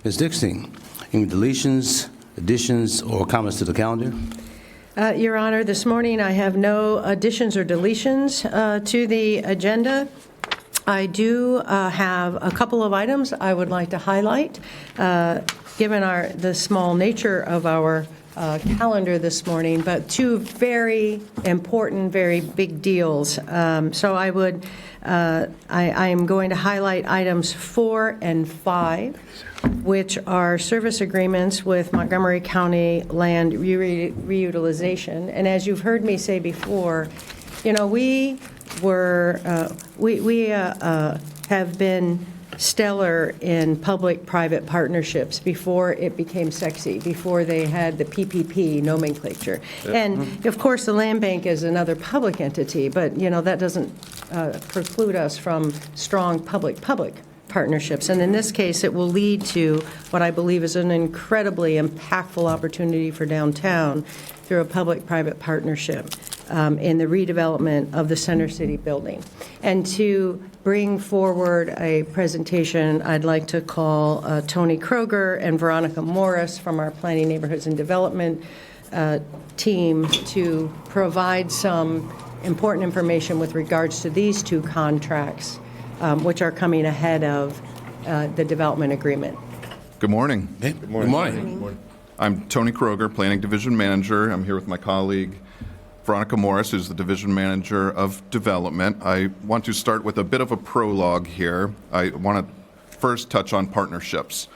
Ms. Dixon, any deletions, additions, or comments to the calendar? Your Honor, this morning I have no additions or deletions to the agenda. I do have a couple of items I would like to highlight. Given the small nature of our calendar this morning, but two very important, very big deals. So I am going to highlight items 4 and 5, which are service agreements with Montgomery County Land Reutilization. And as you've heard me say before, we have been stellar in public-private partnerships before it became sexy, before they had the PPP nomenclature. And, of course, the land bank is another public entity, but, that doesn't preclude us from strong public-public partnerships. And in this case, it will lead to what I believe is an incredibly impactful opportunity for downtown through a public-private partnership in the redevelopment of the Center City building. And to bring forward a presentation, I'd like to call Tony Kroger and Veronica Morris from our Planning, Neighborhoods, and Development team to provide some important information with regards to these two contracts, which are coming ahead of the development agreement. Good morning. Hey, good morning. I'm Tony Kroger, Planning Division Manager. I'm here with my colleague, Veronica Morris, who's the Division Manager of Development. I want to start with a bit of a prologue here. I want to first touch on partnerships.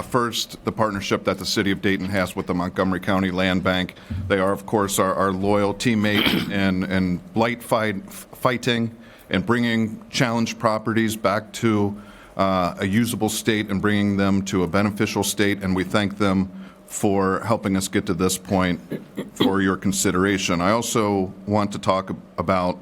First, the partnership that the City of Dayton has with the Montgomery County Landbank. They are, of course, our loyal teammate in blight fighting and bringing challenged properties back to a usable state and bringing them to a beneficial state, and we thank them for helping us get to this point for your consideration. I also want to talk about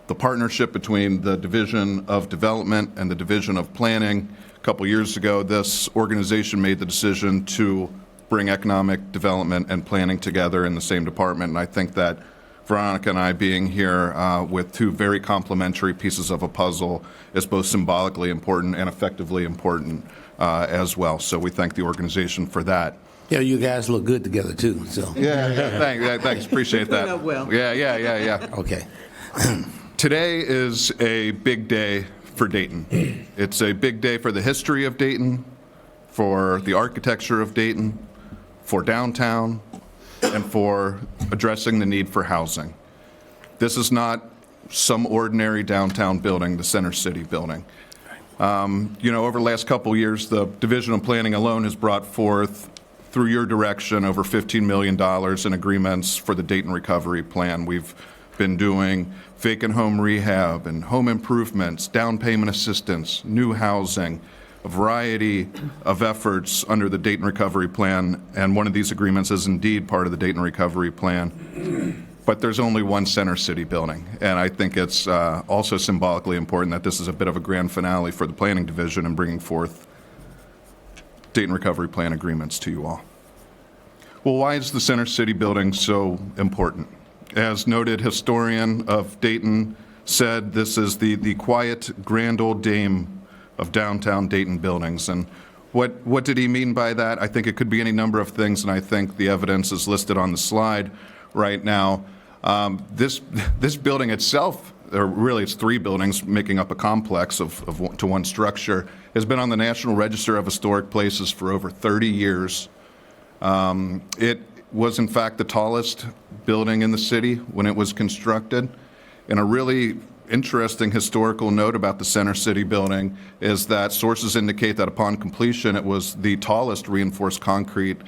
the partnership between the Division of Development and the Division of Planning. A couple years ago, this organization made the decision to bring economic development and planning together in the same department, and I think that Veronica and I being here with two very complementary pieces of a puzzle is both symbolically important and effectively important as well. So we thank the organization for that. Yeah, you guys look good together, too. So. Thanks. Appreciate that. Well. Yeah. Okay. Today is a big day for Dayton. It's a big day for the history of Dayton, for the architecture of Dayton, for downtown, and for addressing the need for housing. This is not some ordinary downtown building, the Center City building. Over the last couple years, the Division of Planning alone has brought forth, through your direction, over $15 million in agreements for the Dayton Recovery Plan. We've been doing vacant home rehab and home improvements, down payment assistance, new housing, a variety of efforts under the Dayton Recovery Plan, and one of these agreements is indeed part of the Dayton Recovery Plan. But there's only one Center City building, and I think it's also symbolically important that this is a bit of a grand finale for the Planning Division in bringing forth Dayton Recovery Plan agreements to you all. Well, why is the Center City building so important? As noted, historian of Dayton said, this is the quiet grand old dame of downtown Dayton buildings. And what did he mean by that? I think it could be any number of things, and I think the evidence is listed on the slide right now. This building itself, or really it's three buildings making up a complex to one structure, has been on the National Register of Historic Places for over 30 years. It was, in fact, the tallest building in the city when it was constructed. And a really interesting historical note about the Center City building is that sources indicate that upon completion, it was the tallest reinforced concrete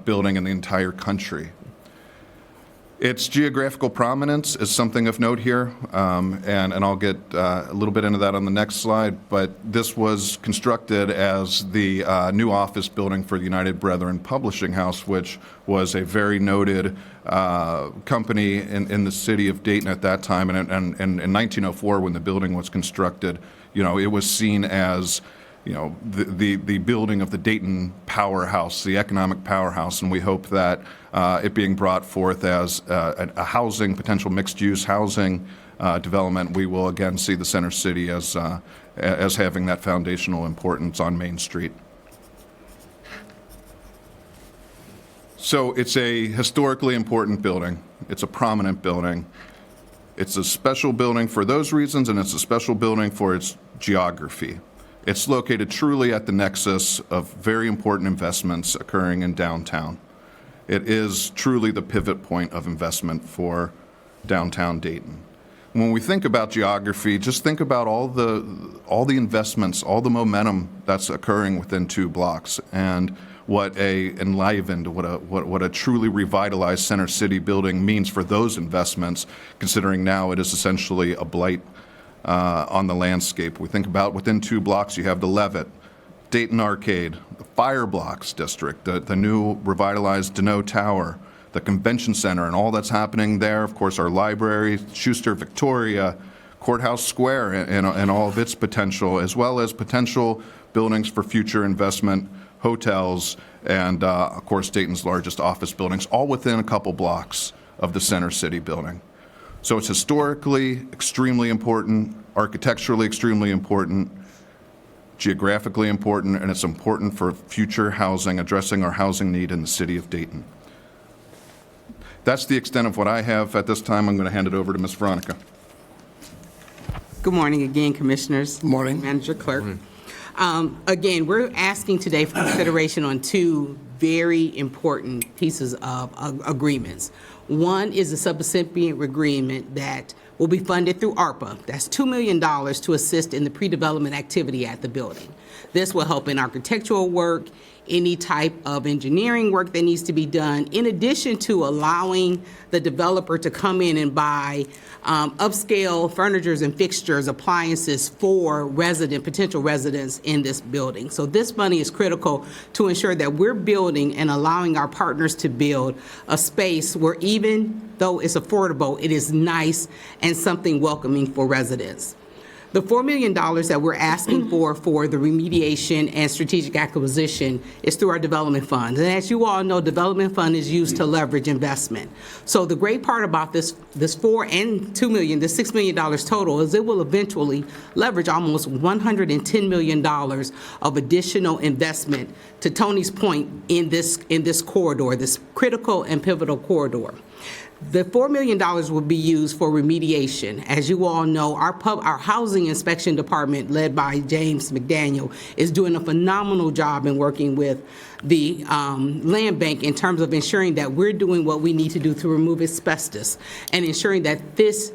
building in the entire country. Its geographical prominence is something of note here, and I'll get a little bit into that on the next slide, but this was constructed as the new office building for the United Brethren Publishing House, which was a very noted company in the city of Dayton at that time, and in 1904 when the building was constructed, it was seen as the building of the Dayton powerhouse, the economic powerhouse, and we hope that it being brought forth as a housing, potential mixed-use housing development, we will again see the Center City as having that foundational importance on Main Street. So it's a historically important building. It's a prominent building. It's a special building for those reasons, and it's a special building for its geography. It's located truly at the nexus of very important investments occurring in downtown. It is truly the pivot point of investment for downtown Dayton. When we think about geography, just think about all the investments, all the momentum that's occurring within 2 blocks, and what a enlivened, what a truly revitalized Center City building means for those investments, considering now it is essentially a blight on the landscape. We think about within 2 blocks, you have the Levitt, Dayton Arcade, the Fire Blocks District, the new revitalized Deneau Tower, the Convention Center, and all that's happening there. Of course, our library, Schuster Victoria, Courthouse Square, and all of its potential, as well as potential buildings for future investment, hotels, and of course, Dayton's largest office buildings, all within a couple blocks of the Center City building. So it's historically extremely important, architecturally extremely important, geographically important, and it's important for future housing, addressing our housing need in the city of Dayton. That's the extent of what I have at this time. I'm going to hand it over to Ms. Veronica. Good morning again, Commissioners. Morning. Manager Clerk. Again, we're asking today for consideration on 2 very important pieces of agreements. One is a subrecipient agreement that will be funded through ARPA. That's $2 million to assist in the pre-development activity at the building. This will help in architectural work, any type of engineering work that needs to be done, in addition to allowing the developer to come in and buy upscale furnitures and fixtures, appliances for potential residents in this building. So this money is critical to ensure that we're building and allowing our partners to build a space where, even though it's affordable, it is nice and something welcoming for residents. The $4 million that we're asking for the remediation and strategic acquisition is through our development fund. And as you all know, development fund is used to leverage investment. So the great part about this $4 and $2 million, the $6 million total, is it will eventually leverage almost $110 million of additional investment, to Tony's point, in this corridor, this critical and pivotal corridor. The $4 million will be used for remediation. As you all know, our housing inspection department, led by James McDaniel, is doing a phenomenal job in working with the land bank in terms of ensuring that we're doing what we need to do to remove asbestos and ensuring that this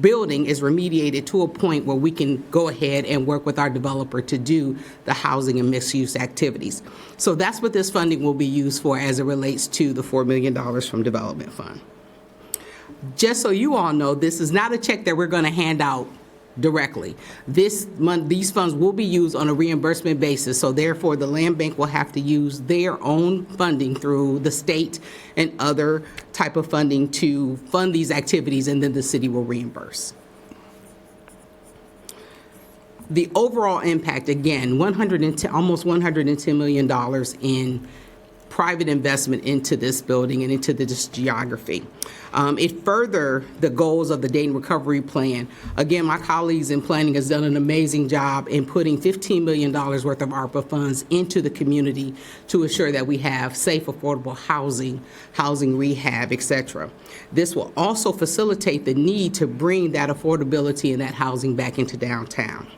building is remediated to a point where we can go ahead and work with our developer to do the housing and mixed-use activities. So that's what this funding will be used for as it relates to the $4 million from Development Fund. Just so you all know, this is not a check that we're going to hand out directly. These funds will be used on a reimbursement basis, so therefore the land bank will have to use their own funding through the state and other type of funding to fund these activities, and then the city will reimburse. The overall impact, again, almost $110 million in private investment into this building and into this geography. It further the goals of the Dayton Recovery Plan. Again, my colleagues in planning has done an amazing job in putting $15 million worth of ARPA funds into the community to ensure that we have safe, affordable housing rehab, etc. This will also facilitate the need to bring that affordability and that housing back into downtown.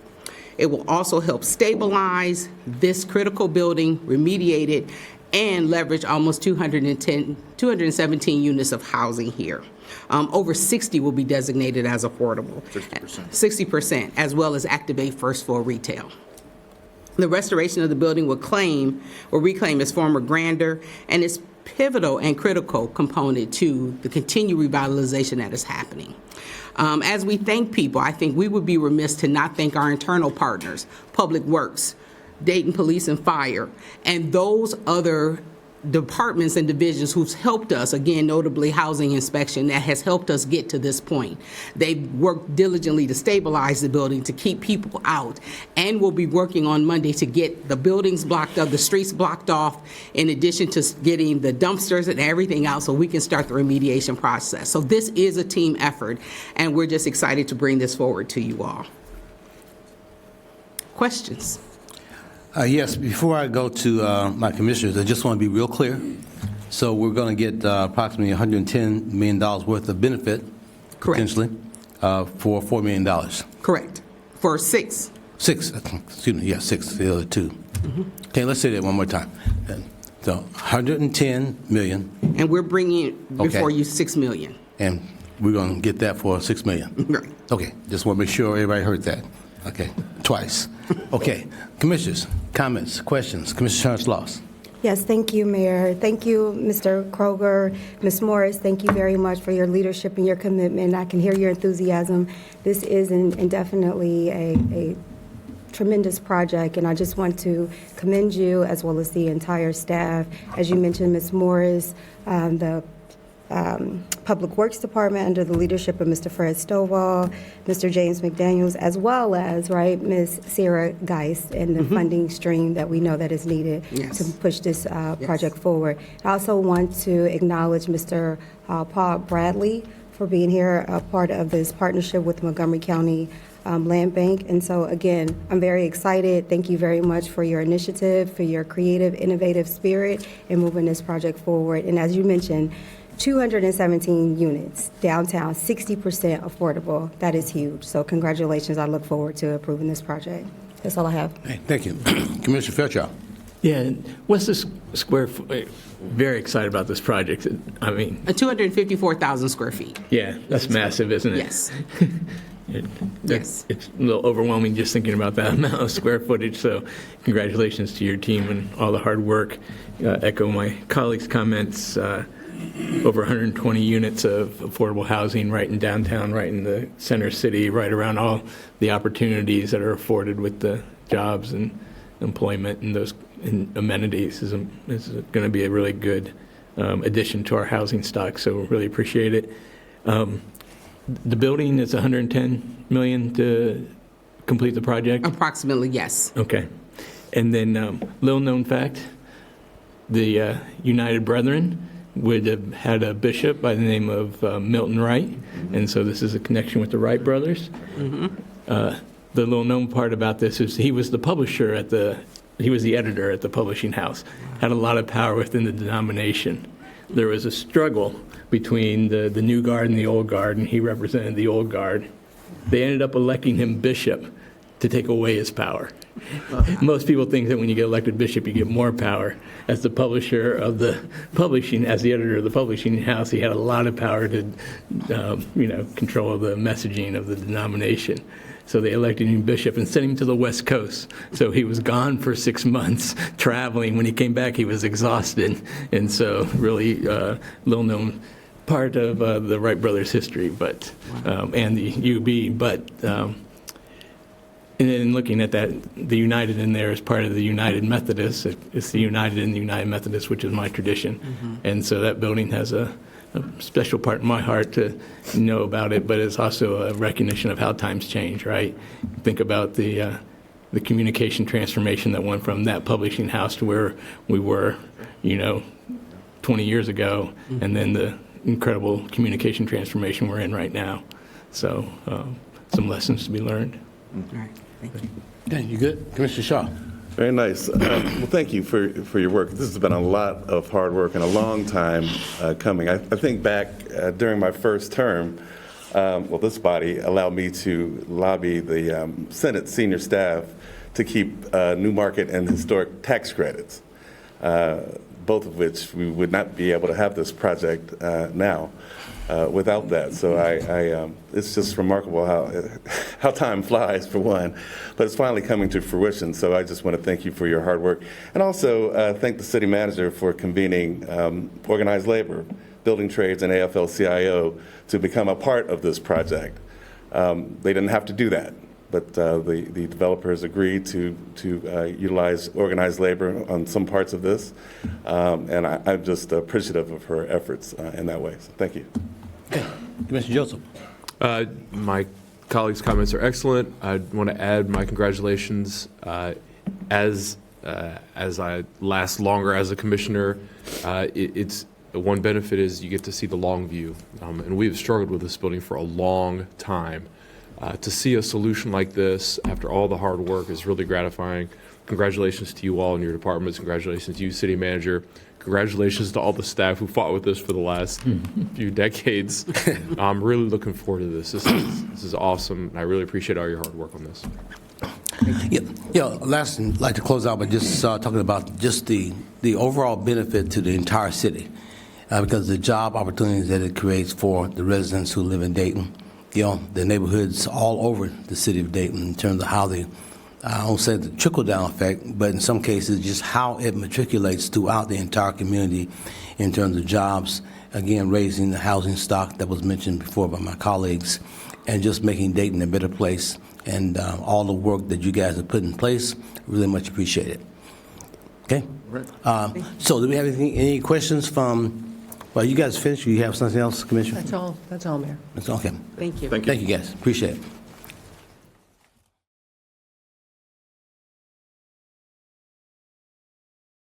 It will also help stabilize this critical building, remediate it, and leverage almost 217 units of housing here. Over 60 will be designated as affordable. 60%, as well as activate first floor retail. The restoration of the building will reclaim its former grandeur and its pivotal and critical component to the continued revitalization that is happening. As we thank people, I think we would be remiss to not thank our internal partners, Public Works, Dayton Police and Fire, and those other departments and divisions who've helped us, again, notably housing inspection, that has helped us get to this point. They've worked diligently to stabilize the building, to keep people out, and we'll be working on Monday to get the buildings blocked up, the streets blocked off, in addition to getting the dumpsters and everything else so we can start the remediation process. So this is a team effort, and we're just excited to bring this forward to you all. Questions? Yes, before I go to my commissioners, I just want to be real clear. So we're going to get approximately $110 million worth of benefit, Correct. potentially, for $4 million. Correct. For 6. Six, excuse me, yeah, six, the other two. Okay, let's say that one more time. So 110 million, And we're bringing before Okay. you 6 million. and we're going to get that for 6 million. Right. Okay, just want to make sure everybody heard that. Okay, twice. Okay, commissioners, comments, questions? Commissioner Turner-Sloss. Yes, thank you, Mayor. Thank you, Mr. Kroger. Ms. Morris, thank you very much for your leadership and your commitment. I can hear your enthusiasm. This is indefinitely a tremendous project, and I just want to commend you as well as the entire staff. As you mentioned, Ms. Morris, the Public Works Department under the leadership of Mr. Fred Stovall, Mr. James McDaniels, as well as, right, Ms. Sarah Geist, and the funding stream that we know that is needed Yes. to push this project forward. I also want to acknowledge Mr. Paul Bradley for being here, a part of this partnership with Montgomery County Landbank. And so, again, I'm very excited. Thank you very much for your initiative, for your creative, innovative spirit in moving this project forward. And as you mentioned, 217 units downtown, 60% affordable. That is huge. So congratulations. I look forward to approving this project. That's all I have. Hey, thank you. Commissioner Fairchild. Yeah, and what's the square foot? Very excited about this project. I mean, 254,000 square feet. yeah, that's massive, isn't it? Yes. Yes. It's a little overwhelming just thinking about that amount of square footage. So congratulations to your team and all the hard work. Echo my colleagues' comments. Over 120 units of affordable housing right in downtown, right in the center city, right around all the opportunities that are afforded with the jobs and employment and those amenities is going to be a really good addition to our housing stock. So we really appreciate it. The building is 110 million to complete the project. Approximately, yes. Okay, and then little known fact: the United Brethren would have had a bishop by the name of Milton Wright, and so this is a connection with the Wright brothers. The little known part about this is he was the publisher he was the editor at the publishing house, had a lot of power within the denomination. There was a struggle between the new guard and the old guard, and he represented the old guard. They ended up electing him bishop to take away his power. Most people think that when you get elected bishop, you get more power. As the publisher of the publishing, as the editor of the publishing house, he had a lot of power to, control the messaging of the denomination. So they elected him bishop and sent him to the West Coast. So he was gone for 6 months traveling. When he came back, he was exhausted. And so really little known part of the Wright brothers' history, but and the UB. But and then looking at that, the United in there is part of the United Methodist. It's the United in the United Methodist, which is my tradition. And so that building has a special part in my heart to know about it, but it's also a recognition of how times change, right? Think about the communication transformation that went from that publishing house to where we were, 20 years ago, and then the incredible communication transformation we're in right now. So some lessons to be learned. All right. Thank you. Okay, you good? Commissioner Shaw. Very nice. Well, thank you for your work. This has been a lot of hard work and a long time coming. I think back during my first term, this body allowed me to lobby the Senate senior staff to keep New Market and historic tax credits, both of which we would not be able to have this project now without that. So it's just remarkable how time flies, for one, but it's finally coming to fruition. So I just want to thank you for your hard work, and also thank the city manager for convening organized labor, building trades, and AFL-CIO to become a part of this project. They didn't have to do that, but the developers agreed to utilize organized labor on some parts of this, and I'm just appreciative of her efforts in that way. So thank you. Okay, Commissioner Joseph. My colleagues' comments are excellent. I want to add my congratulations. As I last longer as a commissioner, it's one benefit is you get to see the long view, and we have struggled with this building for a long time. To see a solution like this after all the hard work is really gratifying. Congratulations to you all and your departments. Congratulations to you, City Manager. congratulations to all the staff who fought with this for the last few decades. I'm really looking forward to this. This is awesome. I really appreciate all your hard work on this. Yeah, last, I'd like to close out by just talking about just the overall benefit to the entire city, because the job opportunities that it creates for the residents who live in Dayton, the neighborhoods all over the city of Dayton in terms of how they, I won't say the trickle-down effect, but in some cases just how it matriculates throughout the entire community in terms of jobs, again, raising the housing stock that was mentioned before by my colleagues, and just making Dayton a better place. And all the work that you guys have put in place, really much appreciated. Okay? So do we have any questions from, well, you guys finished? You have something else, Commissioner? That's all, Mayor. That's okay. Thank you. Thank you, guys. Appreciate it.